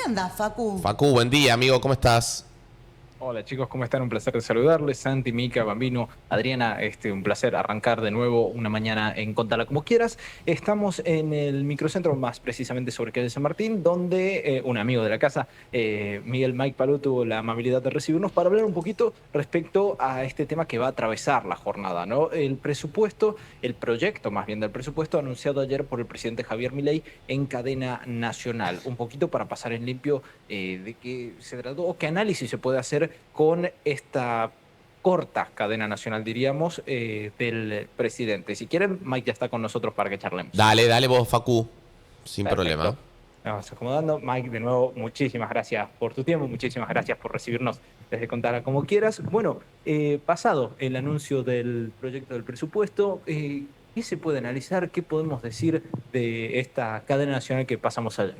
andás, Facu? Facu, buen día, amigo, ¿cómo estás? Hola chicos, ¿cómo están? Un placer de saludarles. Santi, Mica, Bambino, Adriana, un placer arrancar de nuevo una mañana en Contala como quieras. Estamos en el microcentro, más precisamente sobre calle San Martín, donde un amigo de la casa, Miguel Mike Palú, tuvo la amabilidad de recibirnos para hablar un poquito respecto a este tema que va a atravesar la jornada, ¿no? El presupuesto, el proyecto más bien del presupuesto anunciado ayer por el presidente Javier Milei en cadena nacional. Un poquito para pasar en limpio de qué se trató o qué análisis se puede hacer con esta corta cadena nacional, diríamos, del presidente. Si quieren, Mike ya está con nosotros para que charlemos. Dale, dale vos, Facu, sin problema. Perfecto. Nos vamos acomodando. Mike, de nuevo, muchísimas gracias por tu tiempo, muchísimas gracias por recibirnos desde Contala como quieras. Bueno, pasado el anuncio del proyecto del presupuesto, ¿qué se puede analizar? ¿Qué podemos decir de esta cadena nacional que pasamos ayer?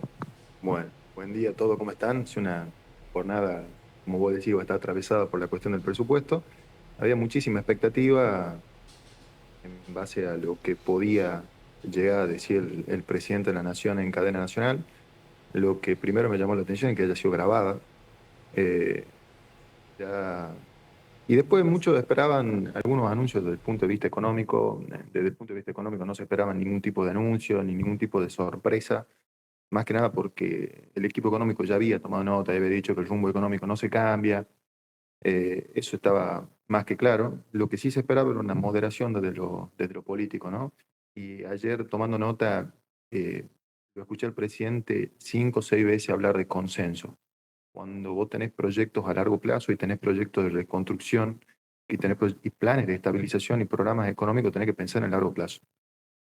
Bueno, buen día a todos, ¿cómo están? Es una jornada, como vos decís, va a estar atravesada por la cuestión del presupuesto. Había muchísima expectativa en base a lo que podía llegar a decir el presidente de la Nación en cadena nacional. Lo que primero me llamó la atención es que haya sido grabada. Eh, ya- Y después muchos esperaban algunos anuncios desde el punto de vista económico. Desde el punto de vista económico no se esperaba ningún tipo de anuncio, ni ningún tipo de sorpresa. Más que nada porque el equipo económico ya había tomado nota y había dicho que el rumbo económico no se cambia. Eso estaba más que claro. Lo que sí se esperaba era una moderación desde lo político, ¿no? Y ayer, tomando nota, lo escuché al presidente 5 o 6 veces hablar de consenso. Cuando vos tenés proyectos a largo plazo y tenés proyectos de reconstrucción y tenés y planes de estabilización y programas económicos, tenés que pensar en el largo plazo.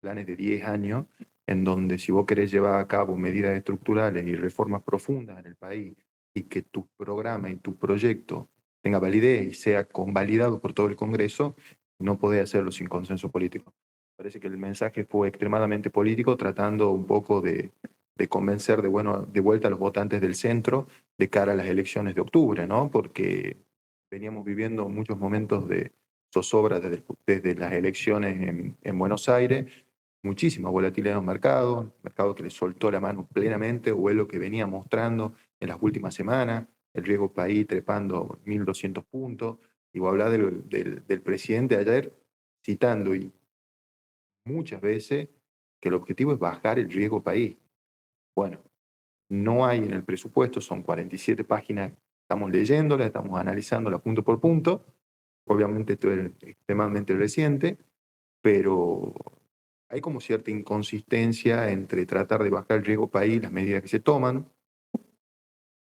Planes de 10 años, en donde si vos querés llevar a cabo medidas estructurales y reformas profundas en el país y que tu programa y tu proyecto tenga validez y sea convalidado por todo el Congreso, no podés hacerlo sin consenso político. Parece que el mensaje fue extremadamente político, tratando un poco de convencer de vuelta a los votantes del centro de cara a las elecciones de octubre, ¿no? Porque veníamos viviendo muchos momentos de zozobra desde las elecciones en Buenos Aires, muchísima volatilidad en los mercados, mercado que le soltó la mano plenamente, o es lo que venía mostrando en las últimas semanas, el riesgo país trepando 1.200 puntos, y voy a hablar del presidente ayer citando y muchas veces que el objetivo es bajar el riesgo país. Bueno, no hay en el presupuesto, son 47 páginas, estamos leyéndolas, estamos analizándolas punto por punto, obviamente esto es extremadamente reciente, pero hay como cierta inconsistencia entre tratar de bajar el riesgo país, las medidas que se toman,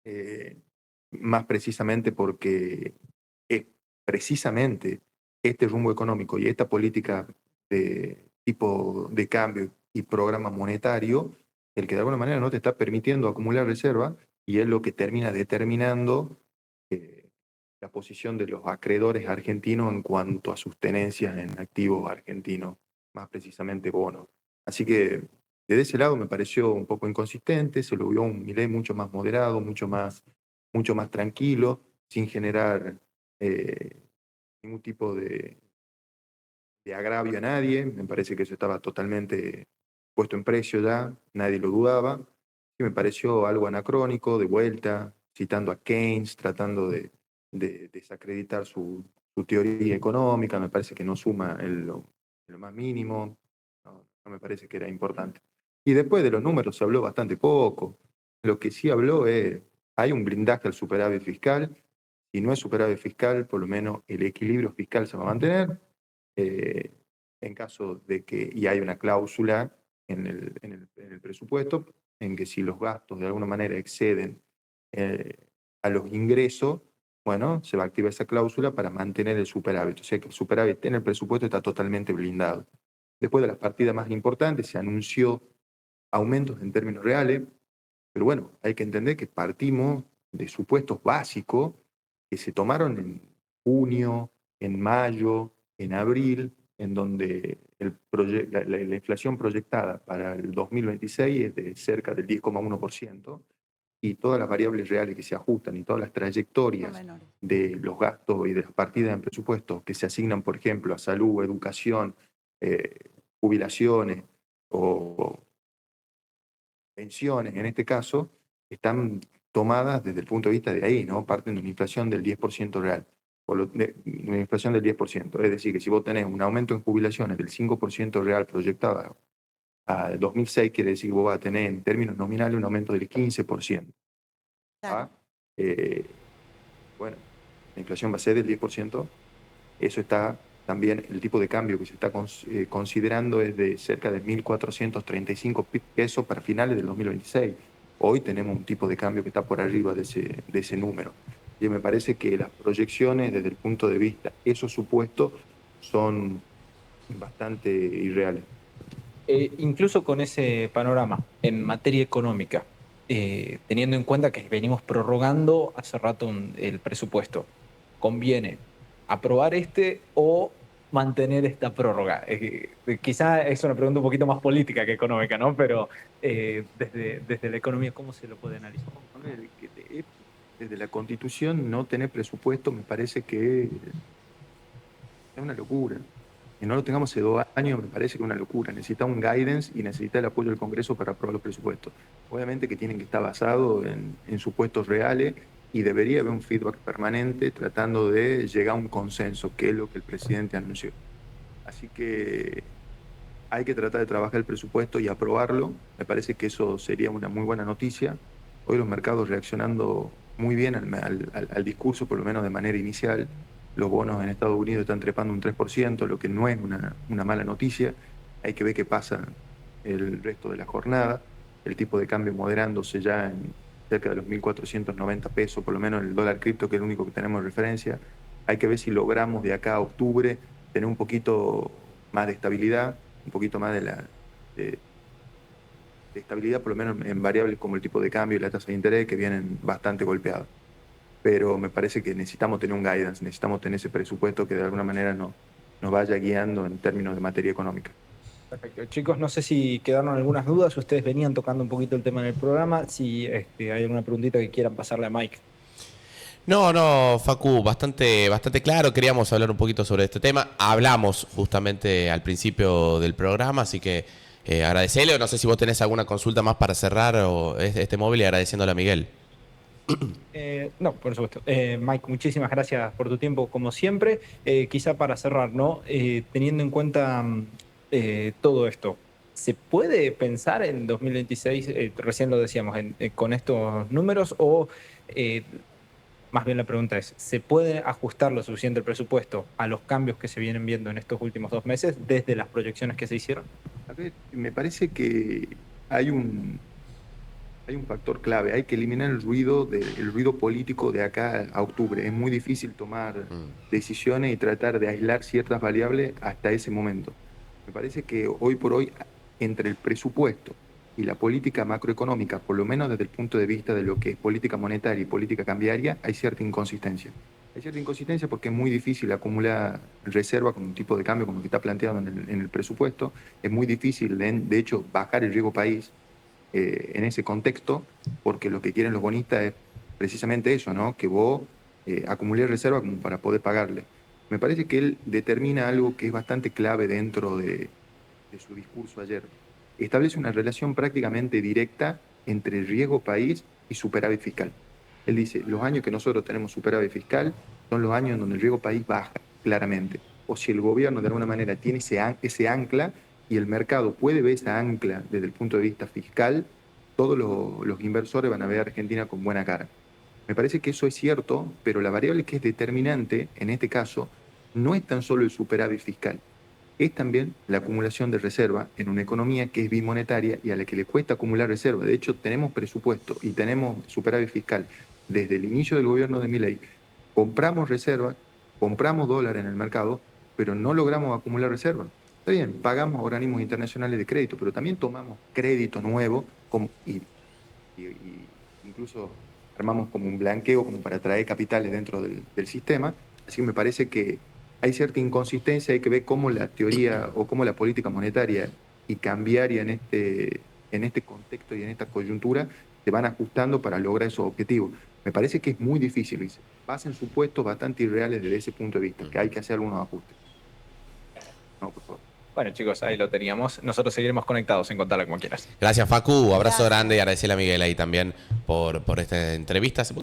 eh, más precisamente porque es precisamente este rumbo económico y esta política de tipo de cambio y programa monetario el que de alguna manera no te está permitiendo acumular reserva y es lo que termina determinando eh, la posición de los acreedores argentinos en cuanto a sus tenencias en activos argentinos, más precisamente bonos. Así que desde ese lado me pareció un poco inconsistente, se lo vio un Milei mucho más moderado, mucho más tranquilo, sin generar eh, ningún tipo de agravio a nadie. Me parece que eso estaba totalmente puesto en precio ya, nadie lo dudaba. Y me pareció algo anacrónico, de vuelta, citando a Keynes, tratando de desacreditar su teoría económica. Me parece que no suma en lo más mínimo, no me parece que era importante. Y después de los números se habló bastante poco. Lo que sí habló es, hay un blindaje al superávit fiscal, y no es superávit fiscal, por lo menos el equilibrio fiscal se va a mantener. eh, en caso de que, y hay una cláusula en el presupuesto, en que si los gastos de alguna manera exceden a los ingresos, bueno, se va a activar esa cláusula para mantener el superávit. O sea que el superávit en el presupuesto está totalmente blindado. Después de las partidas más importantes se anunció aumentos en términos reales, pero bueno, hay que entender que partimos de supuestos básicos que se tomaron en junio, en mayo, en abril, en donde la inflación proyectada para el 2026 es de cerca del 10,1%, y todas las variables reales que se ajustan y todas las trayectorias de los gastos y de las partidas en presupuesto que se asignan, por ejemplo, a salud, educación, jubilaciones o pensiones en este caso, están tomadas desde el punto de vista de ahí, ¿no? Parten de una inflación del 10% real, de una inflación del 10%. Es decir, que si vos tenés un aumento en jubilaciones del 5% real proyectado a 2006, quiere decir que vos vas a tener en términos nominales un aumento del 15%. Claro. Bueno, la inflación va a ser del 10%. Eso está también, el tipo de cambio que se está considerando es de cerca de 1.435 pesos para finales del 2026. Hoy tenemos un tipo de cambio que está por arriba de ese número. Y me parece que las proyecciones desde el punto de vista, esos supuestos son bastante irreales. Incluso con ese panorama en materia económica, teniendo en cuenta que venimos prorrogando hace rato el presupuesto, ¿conviene aprobar o mantener esta prórroga? Quizá es una pregunta un poquito más política que económica, ¿no? Pero desde la economía, ¿cómo se lo puede analizar? Desde la Constitución, no tener presupuesto me parece que es una locura. Que no lo tengamos hace 2 años me parece que es una locura. Necesita un guidance y necesita el apoyo del Congreso para aprobar los presupuestos. Obviamente que tienen que estar basados en supuestos reales y debería haber un feedback permanente tratando de llegar a un consenso, que es lo que el presidente anunció. Así que hay que tratar de trabajar el presupuesto y aprobarlo. Me parece que eso sería una muy buena noticia. Hoy los mercados reaccionando muy bien al discurso, por lo menos de manera inicial. Los bonos en Estados Unidos están trepando un 3%, lo que no es una mala noticia. Hay que ver qué pasa el resto de la jornada. El tipo de cambio moderándose ya en cerca de los 1.490 pesos, por lo menos el dólar cripto, que es el único que tenemos de referencia. Hay que ver si logramos de acá a octubre tener un poquito más de estabilidad, un poquito más de estabilidad, por lo menos en variables como el tipo de cambio y la tasa de interés, que vienen bastante golpeados. Pero me parece que necesitamos tener un guidance, necesitamos tener ese presupuesto que de alguna manera nos vaya guiando en términos de materia económica. Perfecto. Chicos, no sé si quedaron algunas dudas. Ustedes venían tocando un poquito el tema en el programa. Si hay alguna preguntita que quieran pasarle a Mike. No, Facu, bastante claro. Queríamos hablar un poquito sobre este tema. Hablamos justamente al principio del programa, así que agradecerle. No sé si vos tenés alguna consulta más para cerrar o este móvil y agradeciéndole a Miguel. No, por supuesto. Mike, muchísimas gracias por tu tiempo, como siempre. Quizá para cerrar, ¿no? Teniendo en cuenta todo esto, ¿se puede pensar en 2026, recién lo decíamos, con estos números o más bien la pregunta es, ¿se puede ajustar lo suficiente el presupuesto a los cambios que se vienen viendo en estos últimos 2 meses desde las proyecciones que se hicieron? A ver, me parece que hay un factor clave, hay que eliminar el ruido político de acá a octubre. Es muy difícil tomar decisiones y tratar de aislar ciertas variables hasta ese momento. Me parece que hoy por hoy, entre el presupuesto y la política macroeconómica, por lo menos desde el punto de vista de lo que es política monetaria y política cambiaria, hay cierta inconsistencia. Hay cierta inconsistencia porque es muy difícil acumular reserva con un tipo de cambio como el que está planteado en el presupuesto. Es muy difícil, de hecho, bajar el riesgo país en ese contexto, porque lo que quieren los bonistas es precisamente eso, ¿no? Que vos acumules reserva como para poder pagarle. Me parece que él determina algo que es bastante clave dentro de su discurso ayer. Establece una relación prácticamente directa entre riesgo país y superávit fiscal. Él dice, los años que nosotros tenemos superávit fiscal son los años en donde el riesgo país baja, claramente. O si el gobierno de alguna manera tiene ese ancla y el mercado puede ver esa ancla desde el punto de vista fiscal, todos los inversores van a ver a Argentina con buena cara. Me parece que eso es cierto, pero la variable que es determinante en este caso no es tan solo el superávit fiscal, es también la acumulación de reserva en una economía que es bimonetaria y a la que le cuesta acumular reserva. De hecho, tenemos presupuesto y tenemos superávit fiscal desde el inicio del gobierno de Milei. Compramos reserva, compramos dólar en el mercado, pero no logramos acumular reserva. Está bien, pagamos a organismos internacionales de crédito, pero también tomamos crédito nuevo y incluso armamos como un blanqueo como para traer capitales dentro del sistema. Así que me parece que hay cierta inconsistencia, hay que ver cómo la teoría o cómo la política monetaria y cambiaria en este contexto y en esta coyuntura se van ajustando para lograr esos objetivos. Me parece que es muy difícil, Luis. Basen supuestos bastante irreales desde ese punto de vista, que hay que hacer algunos ajustes. No, por favor. Bueno, chicos, ahí lo teníamos. Nosotros seguiremos conectados en Contala como quieras. Gracias, Facu. Abrazo Gracias. grande y agradecerle a Miguel ahí también por esta entrevista.